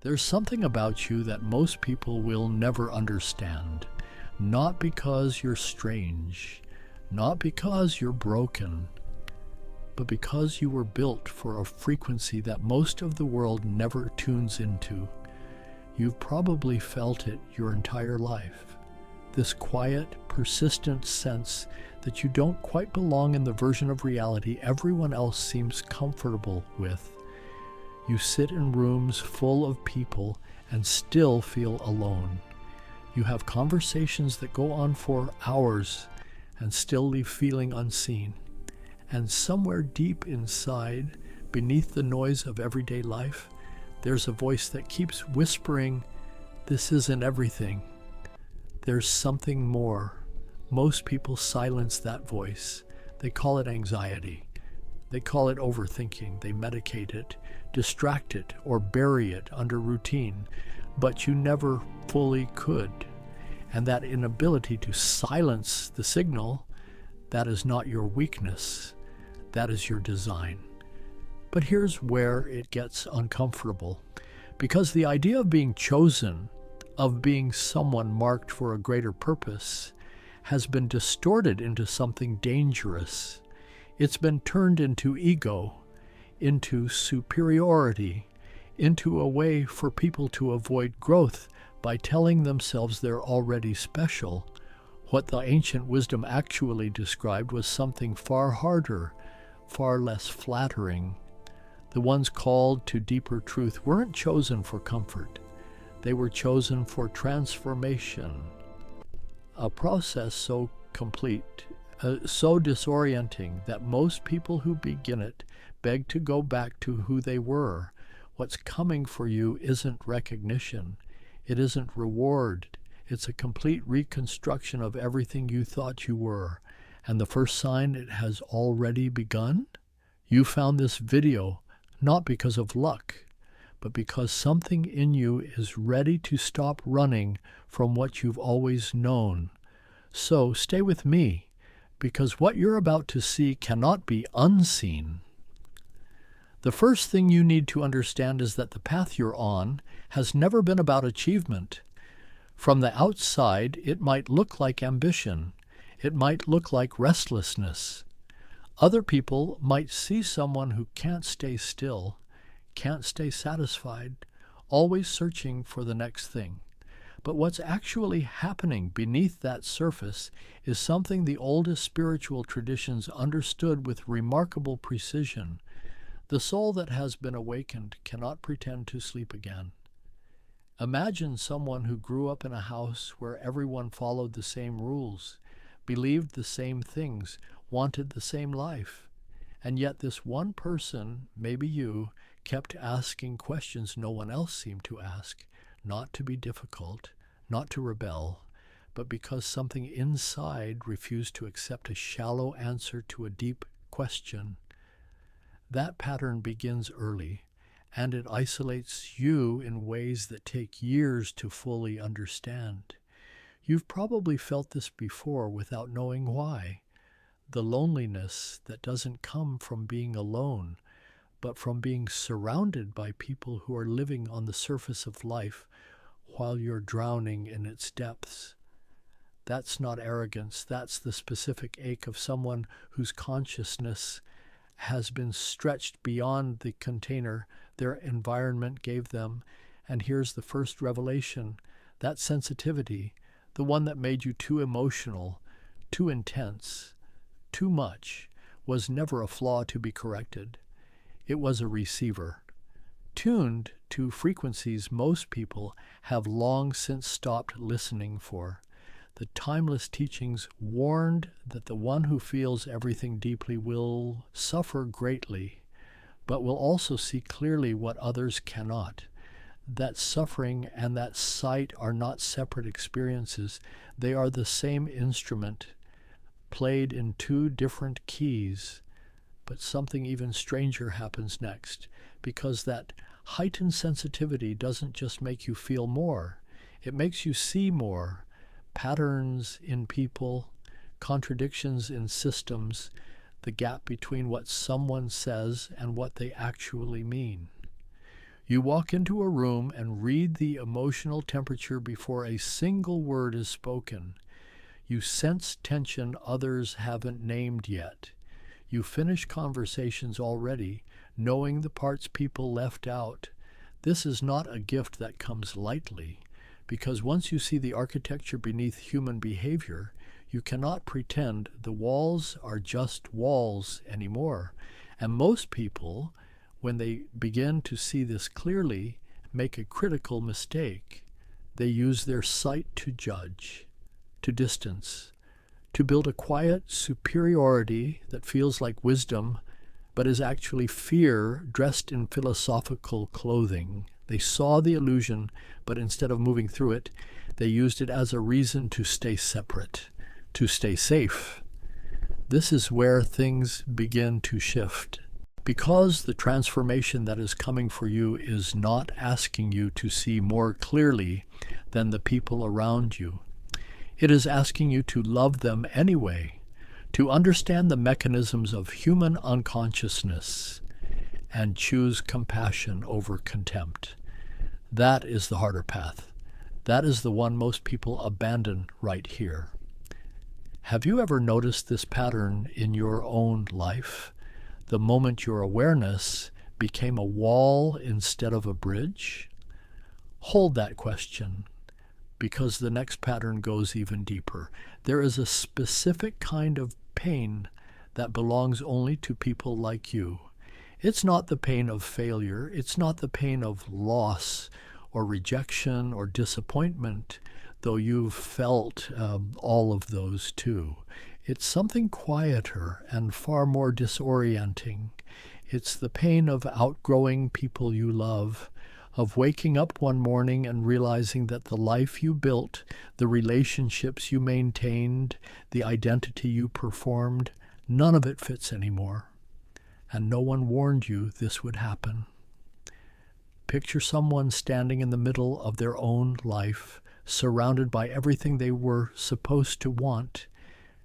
There's something about you that most people will never understand. Not because you're strange, not because you're broken, but because you were built for a frequency that most of the world never tunes into. You've probably felt it your entire life. This quiet, persistent sense that you don't quite belong in the version of reality everyone else seems comfortable with. You sit in rooms full of people and still feel alone. You have conversations that go on for hours and still leave feeling unseen. And somewhere deep inside, beneath the noise of everyday life, there's a voice that keeps whispering, "This isn't everything. There's something more." Most people silence that voice. They call it anxiety. They call it overthinking. They medicate it, distract it, or bury it under routine. But you never fully could. And that inability to silence the signal, that is not your weakness. That is your design. But here's where it gets uncomfortable. Because the idea of being chosen, of being someone marked for a greater purpose, has been distorted into something dangerous. It's been turned into ego, into superiority, into a way for people to avoid growth by telling themselves they're already special. What the ancient wisdom actually described was something far harder, far less flattering. The ones called to deeper truth weren't chosen for comfort. They were chosen for transformation. A process so complete, so disorienting that most people who begin it beg to go back to who they were. What's coming for you isn't recognition. It isn't reward. It's a complete reconstruction of everything you thought you were. And the first sign it has already begun? You found this video not because of luck, but because something in you is ready to stop running from what you've always known. So stay with me, because what you're about to see cannot be unseen. The first thing you need to understand is that the path you're on has never been about achievement. From the outside, it might look like ambition. It might look like restlessness. Other people might see someone who can't stay still, can't stay satisfied, always searching for the next thing. But what's actually happening beneath that surface is something the oldest spiritual traditions understood with remarkable precision. The soul that has been awakened cannot pretend to sleep again. Imagine someone who grew up in a house where everyone followed the same rules, believed the same things, wanted the same life. And yet this one person, maybe you, kept asking questions no one else seemed to ask, not to be difficult, not to rebel, but because something inside refused to accept a shallow answer to a deep question. That pattern begins early, and it isolates you in ways that take years to fully understand. You've probably felt this before without knowing why. The loneliness that doesn't come from being alone, but from being surrounded by people who are living on the surface of life while you're drowning in its depths. That's not arrogance. That's the specific ache of someone whose consciousness has been stretched beyond the container their environment gave them. And here's the first revelation. That sensitivity, the one that made you too emotional, too intense, too much, was never a flaw to be corrected. It was a receiver, tuned to frequencies most people have long since stopped listening for. The timeless teachings warned that the one who feels everything deeply will suffer greatly, but will also see clearly what others cannot. That suffering and that sight are not separate experiences. They are the same instrument, played in two different keys. But something even stranger happens next, because that heightened sensitivity doesn't just make you feel more. It makes you see more. Patterns in people, contradictions in systems, the gap between what someone says and what they actually mean. You walk into a room and read the emotional temperature before a single word is spoken. You sense tension others haven't named yet. You finish conversations already, knowing the parts people left out. This is not a gift that comes lightly, because once you see the architecture beneath human behavior, you cannot pretend the walls are just walls anymore. And most people, when they begin to see this clearly, make a critical mistake. They use their sight to judge, to distance, to build a quiet superiority that feels like wisdom, but is actually fear dressed in philosophical clothing. They saw the illusion, but instead of moving through it, they used it as a reason to stay separate, to stay safe. This is where things begin to shift. Because the transformation that is coming for you is not asking you to see more clearly than the people around you. It is asking you to love them anyway, to understand the mechanisms of human unconsciousness and choose compassion over contempt. That is the harder path. That is the one most people abandon right here. Have you ever noticed this pattern in your own life? The moment your awareness became a wall instead of a bridge? Hold that question, because the next pattern goes even deeper. There is a specific kind of pain that belongs only to people like you. It's not the pain of failure. It's not the pain of loss or rejection or disappointment, though you've felt all of those too. It's something quieter and far more disorienting. It's the pain of outgrowing people you love, of waking up one morning and realizing that the life you built, the relationships you maintained, the identity you performed, none of it fits anymore. And no one warned you this would happen. Picture someone standing in the middle of their own life, surrounded by everything they were supposed to want,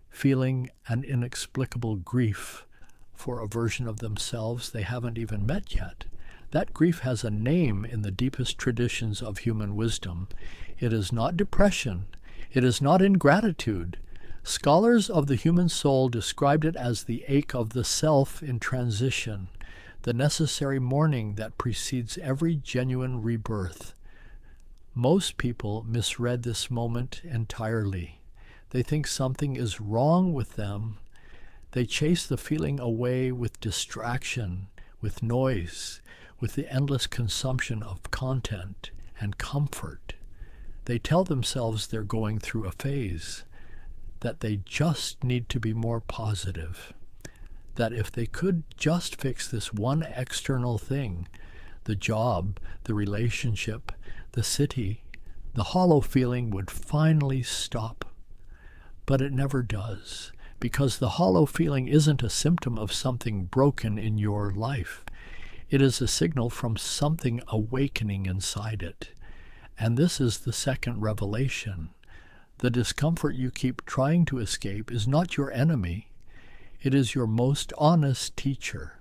feeling an inexplicable grief for a version of themselves they haven't even met yet. That grief has a name in the deepest traditions of human wisdom. It is not depression. It is not ingratitude. Scholars of the human soul described it as the ache of the self in transition, the necessary mourning that precedes every genuine rebirth. Most people misread this moment entirely. They think something is wrong with them. They chase the feeling away with distraction, with noise, with the endless consumption of content and comfort. They tell themselves they're going through a phase, that they just need to be more positive, that if they could just fix this one external thing, the job, the relationship, the city, the hollow feeling would finally stop. But it never does, because the hollow feeling isn't a symptom of something broken in your life. It is a signal from something awakening inside it. And this is the second revelation. The discomfort you keep trying to escape is not your enemy. It is your most honest teacher.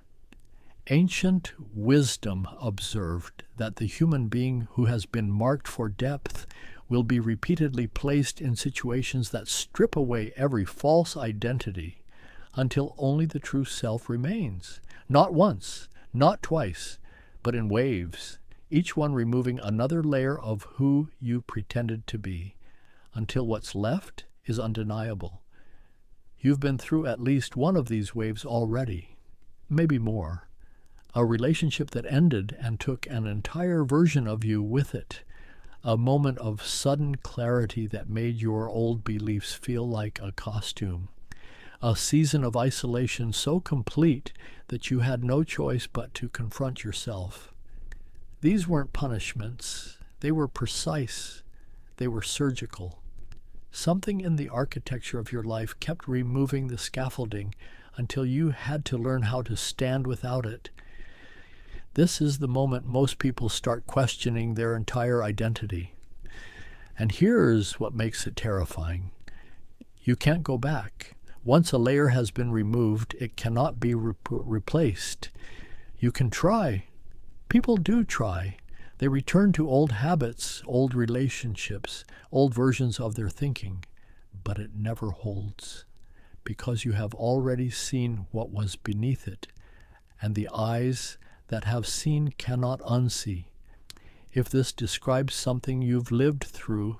Ancient wisdom observed that the human being who has been marked for depth will be repeatedly placed in situations that strip away every false identity until only the true self remains. Not once, not twice, but in waves, each one removing another layer of who you pretended to be, until what's left is undeniable. You've been through at least one of these waves already, maybe more. A relationship that ended and took an entire version of you with it. A moment of sudden clarity that made your old beliefs feel like a costume. A season of isolation so complete that you had no choice but to confront yourself. These weren't punishments. They were precise. They were surgical. Something in the architecture of your life kept removing the scaffolding until you had to learn how to stand without it. This is the moment most people start questioning their entire identity. And here's what makes it terrifying. You can't go back. Once a layer has been removed, it cannot be replaced. You can try, People do try. They return to old habits, old relationships, old versions of their thinking, but it never holds, because you have already seen what was beneath it, and the eyes that have seen cannot unsee. If this describes something you've lived through,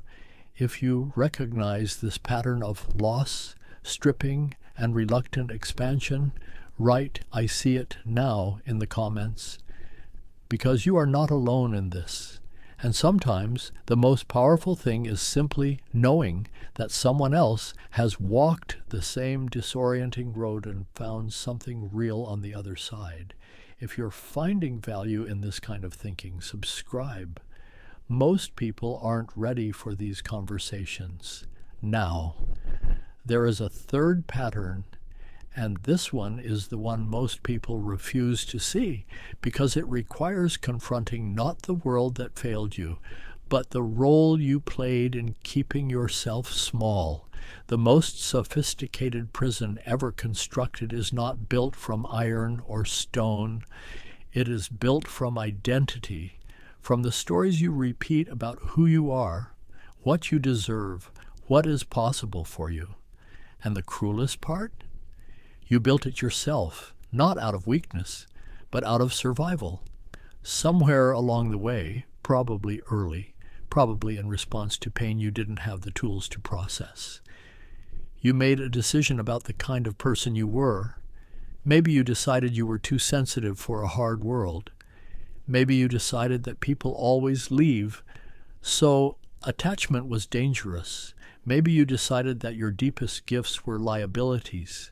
if you recognize this pattern of loss, stripping, and reluctant expansion, write "I see it now" in the comments, because you are not alone in this. And sometimes the most powerful thing is simply knowing that someone else has walked the same disorienting road and found something real on the other side. If you're finding value in this kind of thinking, subscribe. Most people aren't ready for these conversations now. There is a third pattern, and this one is the one most people refuse to see, because it requires confronting not the world that failed you, but the role you played in keeping yourself small. The most sophisticated prison ever constructed is not built from iron or stone. It is built from identity, from the stories you repeat about who you are, what you deserve, what is possible for you. And the cruelest part? You built it yourself, not out of weakness, but out of survival. Somewhere along the way, probably early, probably in response to pain you didn't have the tools to process. You made a decision about the kind of person you were. Maybe you decided you were too sensitive for a hard world. Maybe you decided that people always leave, so attachment was dangerous. Maybe you decided that your deepest gifts were liabilities,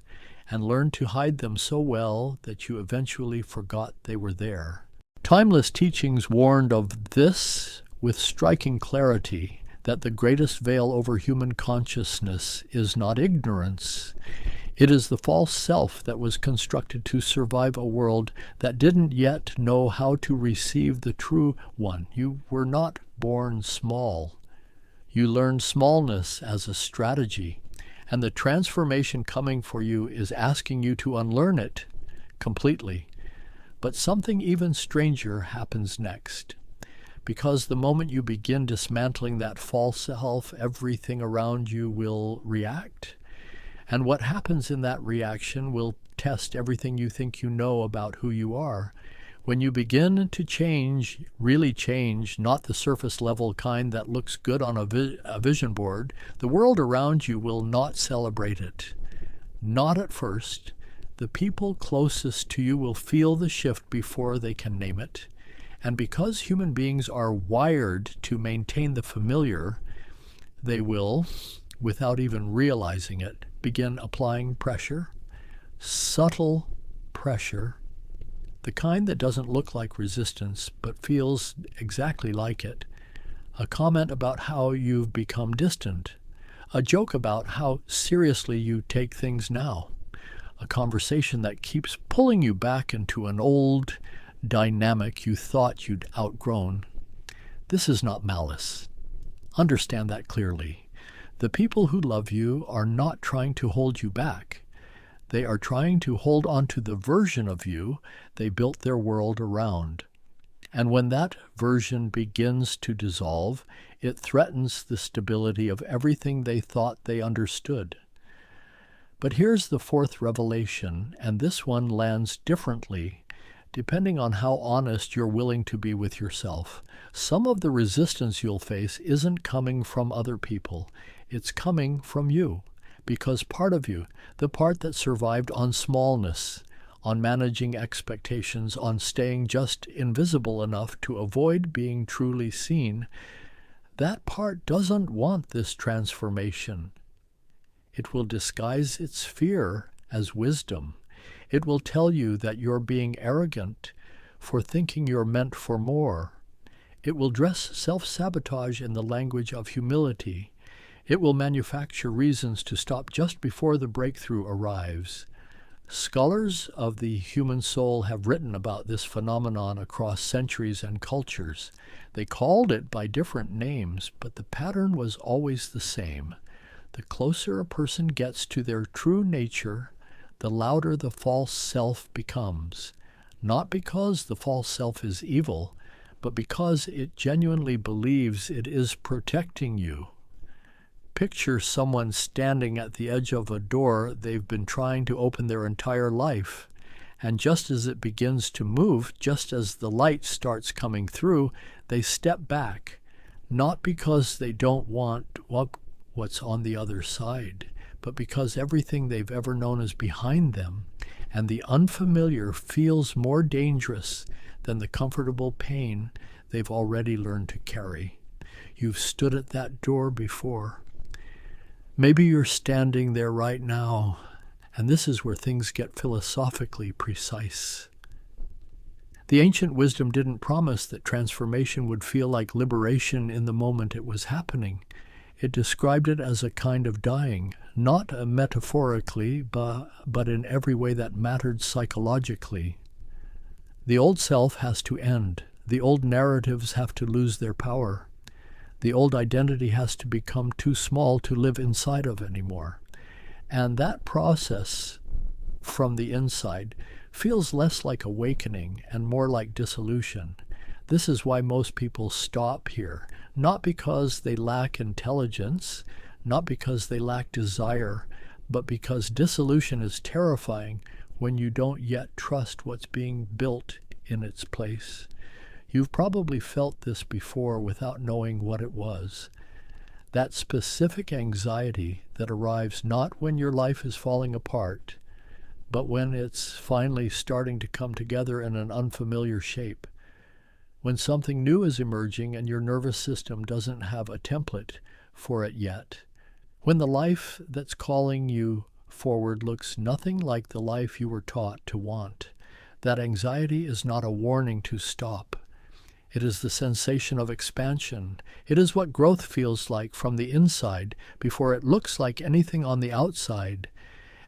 and learned to hide them so well that you eventually forgot they were there. Timeless teachings warned of this with striking clarity, that the greatest veil over human consciousness is not ignorance. It is the false self that was constructed to survive a world that didn't yet know how to receive the true one. You were not born small. You learned smallness as a strategy, and the transformation coming for you is asking you to unlearn it completely. But something even stranger happens next. Because the moment you begin dismantling that false self, everything around you will react. And what happens in that reaction will test everything you think you know about who you are. When you begin to change, really change, not the surface level kind that looks good on a vision board, the world around you will not celebrate it. Not at first. The people closest to you will feel the shift before they can name it. And because human beings are wired to maintain the familiar, they will, without even realizing it, begin applying pressure, subtle pressure, the kind that doesn't look like resistance but feels exactly like it. A comment about how you've become distant. A joke about how seriously you take things now. A conversation that keeps pulling you back into an old dynamic you thought you'd outgrown. This is not malice. Understand that clearly. The people who love you are not trying to hold you back. They are trying to hold on to the version of you they built their world around. And when that version begins to dissolve, it threatens the stability of everything they thought they understood. But here's the fourth revelation, and this one lands differently depending on how honest you're willing to be with yourself. Some of the resistance you'll face isn't coming from other people. It's coming from you, because part of you, the part that survived on smallness, on managing expectations, on staying just invisible enough to avoid being truly seen, that part doesn't want this transformation. It will disguise its fear as wisdom. It will tell you that you're being arrogant for thinking you're meant for more. It will dress self-sabotage in the language of humility. It will manufacture reasons to stop just before the breakthrough arrives. Scholars of the human soul have written about this phenomenon across centuries and cultures. They called it by different names, but the pattern was always the same. The closer a person gets to their true nature, the louder the false self becomes. not because the false self is evil, but because it genuinely believes it is protecting you. Picture someone standing at the edge of a door they've been trying to open their entire life, and just as it begins to move, just as the light starts coming through, they step back, not because they don't want what's on the other side, but because everything they've ever known is behind them, and the unfamiliar feels more dangerous than the comfortable pain they've already learned to carry. You've stood at that door before. Maybe you're standing there right now, and this is where things get philosophically precise. The ancient wisdom didn't promise that transformation would feel like liberation in the moment it was happening. It described it as a kind of dying, not metaphorically, but in every way that mattered psychologically. The old self has to end. The old narratives have to lose their power. The old identity has to become too small to live inside of anymore. And that process from the inside feels less like awakening and more like dissolution. This is why most people stop here, not because they lack intelligence, not because they lack desire, but because dissolution is terrifying when you don't yet trust what's being built in its place. You've probably felt this before without knowing what it was. That specific anxiety that arrives not when your life is falling apart, but when it's finally starting to come together in an unfamiliar shape. When something new is emerging and your nervous system doesn't have a template for it yet. When the life that's calling you forward looks nothing like the life you were taught to want. That anxiety is not a warning to stop. It is the sensation of expansion. It is what growth feels like from the inside before it looks like anything on the outside.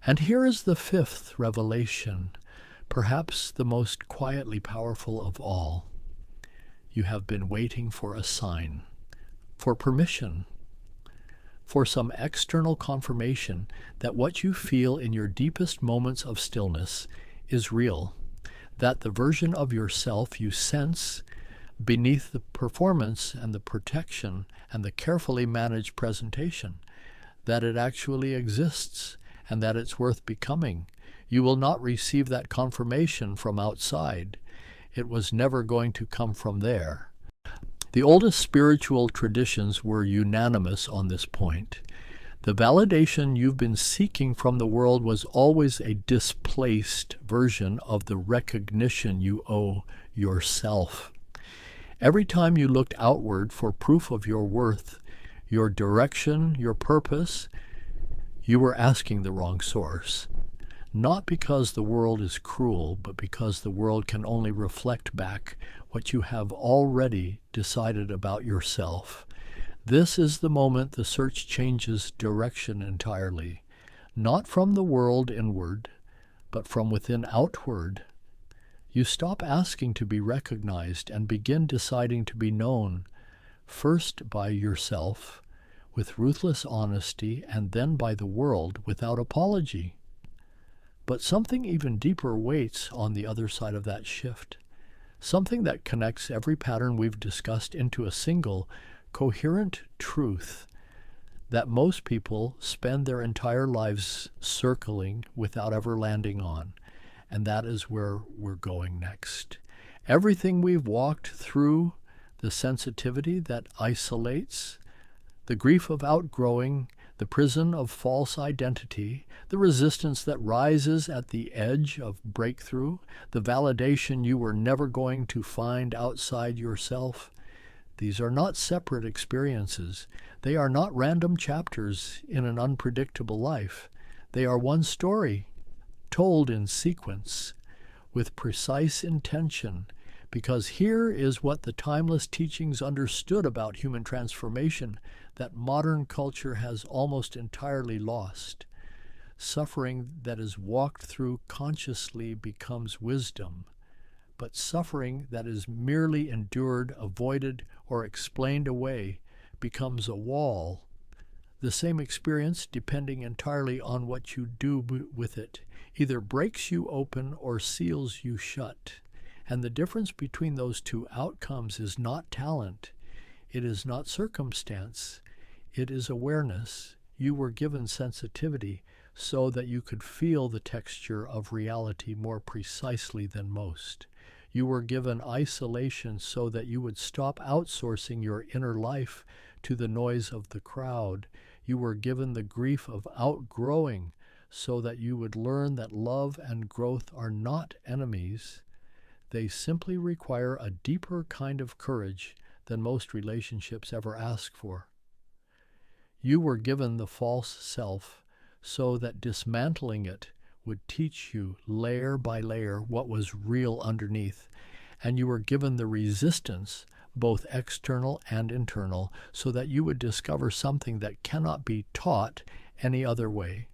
And here is the fifth revelation, perhaps the most quietly powerful of all. You have been waiting for a sign, for permission, for some external confirmation that what you feel in your deepest moments of stillness is real, that the version of yourself you sense beneath the performance and the protection and the carefully managed presentation, that it actually exists and that it's worth becoming. You will not receive that confirmation from outside. It was never going to come from there. The oldest spiritual traditions were unanimous on this point. The validation you've been seeking from the world was always a displaced version of the recognition you owe yourself. Every time you looked outward for proof of your worth, your direction, your purpose, you were asking the wrong source. Not because the world is cruel, but because the world can only reflect back what you have already decided about yourself. This is the moment the search changes direction entirely, not from the world inward, but from within outward. You stop asking to be recognized and begin deciding to be known, first by yourself, with ruthless honesty, and then by the world without apology. But something even deeper waits on the other side of that shift, something that connects every pattern we've discussed into a single, coherent truth that most people spend their entire lives circling without ever landing on. And that is where we're going next. Everything we've walked through, the sensitivity that isolates, the grief of outgrowing, the prison of false identity, the resistance that rises at the edge of breakthrough, the validation you were never going to find outside yourself. These are not separate experiences. They are not random chapters in an unpredictable life. They are one story, told in sequence, with precise intention, because here is what the timeless teachings understood about human transformation that modern culture has almost entirely lost. Suffering that is walked through consciously becomes wisdom, but suffering that is merely endured, avoided, or explained away becomes a wall. The same experience, depending entirely on what you do with it, either breaks you open or seals you shut. And the difference between those two outcomes is not talent. It is not circumstance. It is awareness. You were given sensitivity so that you could feel the texture of reality more precisely than most. You were given isolation so that you would stop outsourcing your inner life to the noise of the crowd. You were given the grief of outgrowing so that you would learn that love and growth are not enemies. They simply require a deeper kind of courage than most relationships ever ask for. You were given the false self so that dismantling it would teach you layer by layer what was real underneath. And you were given the resistance, both external and internal, so that you would discover something that cannot be taught any other way,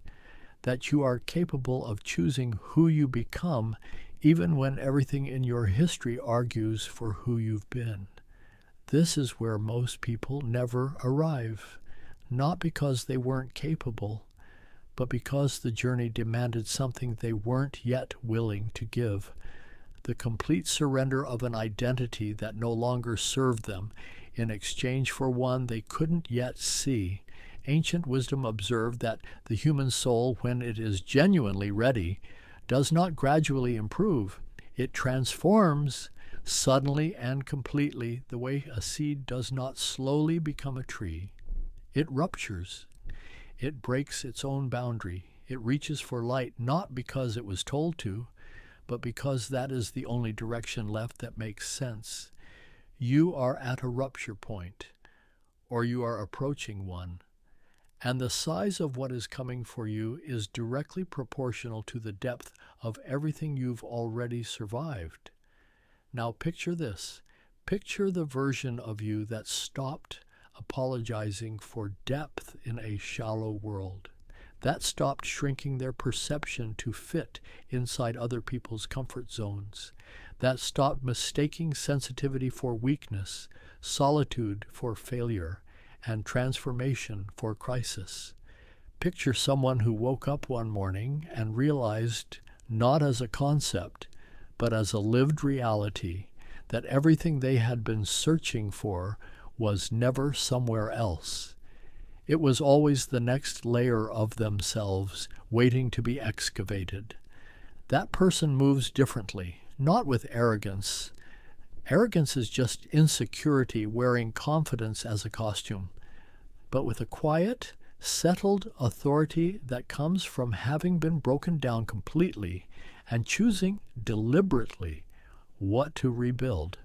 that you are capable of choosing who you become even when everything in your history argues for who you've been. This is where most people never arrive, not because they weren't capable, but because the journey demanded something they weren't yet willing to give, the complete surrender of an identity that no longer served them in exchange for one they couldn't yet see. Ancient wisdom observed that the human soul, when it is genuinely ready, does not gradually improve. It transforms suddenly and completely, the way a seed does not slowly become a tree. It ruptures. It breaks its own boundary. It reaches for light not because it was told to, but because that is the only direction left that makes sense. You are at a rupture point, or you are approaching one, and the size of what is coming for you is directly proportional to the depth of everything you've already survived. Now picture this. Picture the version of you that stopped apologizing for depth in a shallow world. That stopped shrinking their perception to fit inside other people's comfort zones. That stopped mistaking sensitivity for weakness, solitude for failure, and transformation for crisis. Picture someone who woke up one morning and realized, not as a concept, but as a lived reality, that everything they had been searching for was never somewhere else. It was always the next layer of themselves waiting to be excavated. That person moves differently, not with arrogance. Arrogance is just insecurity wearing confidence as a costume, but with a quiet, settled authority that comes from having been broken down completely and choosing deliberately what to rebuild.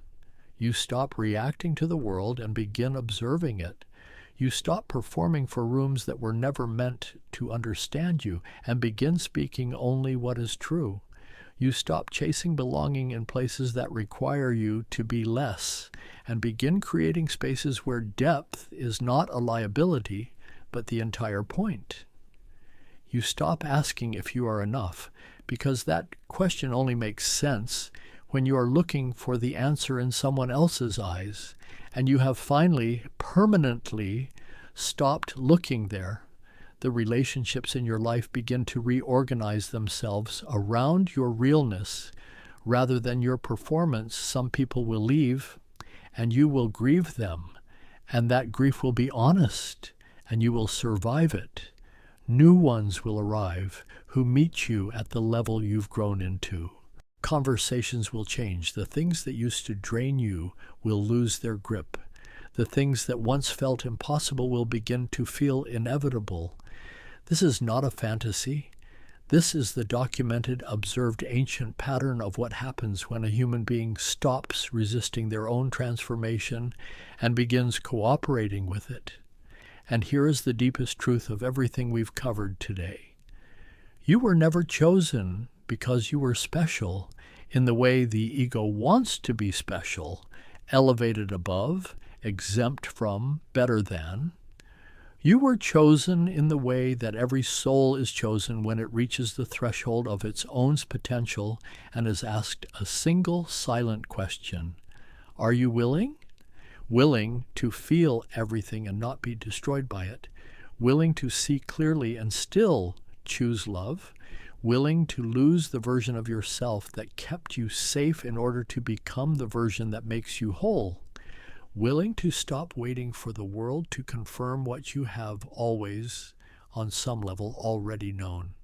You stop reacting to the world and begin observing it. You stop performing for rooms that were never meant to understand you and begin speaking only what is true. You stop chasing belonging in places that require you to be less and begin creating spaces where depth is not a liability, but the entire point. You stop asking if you are enough, because that question only makes sense when you are looking for the answer in someone else's eyes, and you have finally, permanently stopped looking there. The relationships in your life begin to reorganize themselves around your realness rather than your performance. Some people will leave, and you will grieve them, and that grief will be honest, and you will survive it. New ones will arrive who meet you at the level you've grown into. Conversations will change. The things that used to drain you will lose their grip. The things that once felt impossible will begin to feel inevitable. This is not a fantasy. This is the documented, observed ancient pattern of what happens when a human being stops resisting their own transformation and begins cooperating with it. And here is the deepest truth of everything we've covered today. You were never chosen because you were special in the way the ego wants to be special, elevated above, exempt from, better than. You were chosen in the way that every soul is chosen when it reaches the threshold of its own potential and is asked a single silent question. Are you willing? Willing to feel everything and not be destroyed by it. Willing to see clearly and still choose love. willing to lose the version of yourself that kept you safe in order to become the version that makes you whole, willing to stop waiting for the world to confirm what you have always, on some level, already known.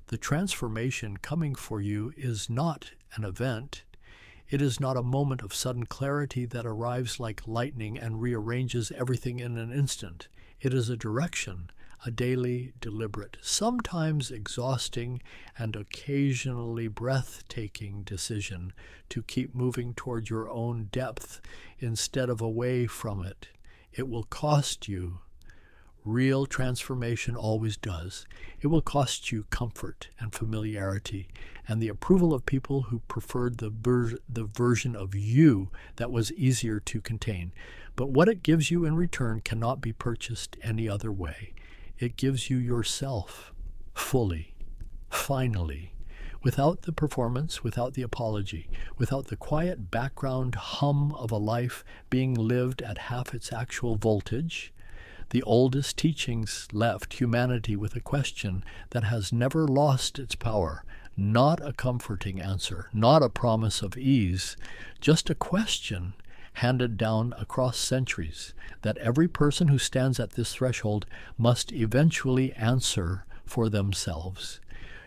The transformation coming for you is not an event. It is not a moment of sudden clarity that arrives like lightning and rearranges everything in an instant. It is a direction, a daily, deliberate, sometimes exhausting and occasionally breathtaking decision to keep moving toward your own depth instead of away from it. It will cost you. Real transformation always does. It will cost you comfort and familiarity and the approval of people who preferred the version of you that was easier to contain. But what it gives you in return cannot be purchased any other way. It gives you yourself, fully, finally, without the performance, without the apology, without the quiet background hum of a life being lived at half its actual voltage. The oldest teachings left humanity with a question that has never lost its power, not a comforting answer, not a promise of ease, just a question handed down across centuries that every person who stands at this threshold must eventually answer for themselves.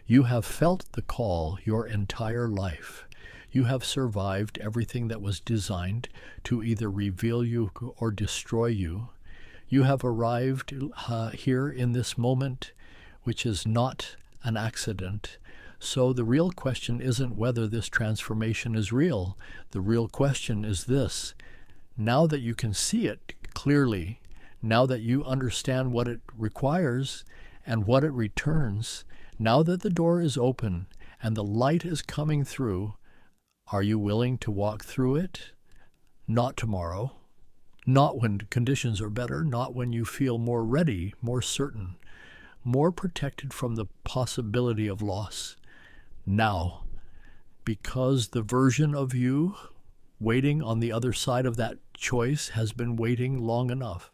You have felt the call your entire life. You have survived everything that was designed to either reveal you or destroy you. You have arrived here in this moment, which is not an accident. So the real question isn't whether this transformation is real. The real question is this. Now that you can see it clearly, now that you understand what it requires and what it returns, now that the door is open and the light is coming through, are you willing to walk through it? Not tomorrow. Not when conditions are better, not when you feel more ready, more certain, more protected from the possibility of loss. Now, because the version of you waiting on the other side of that choice has been waiting long enough.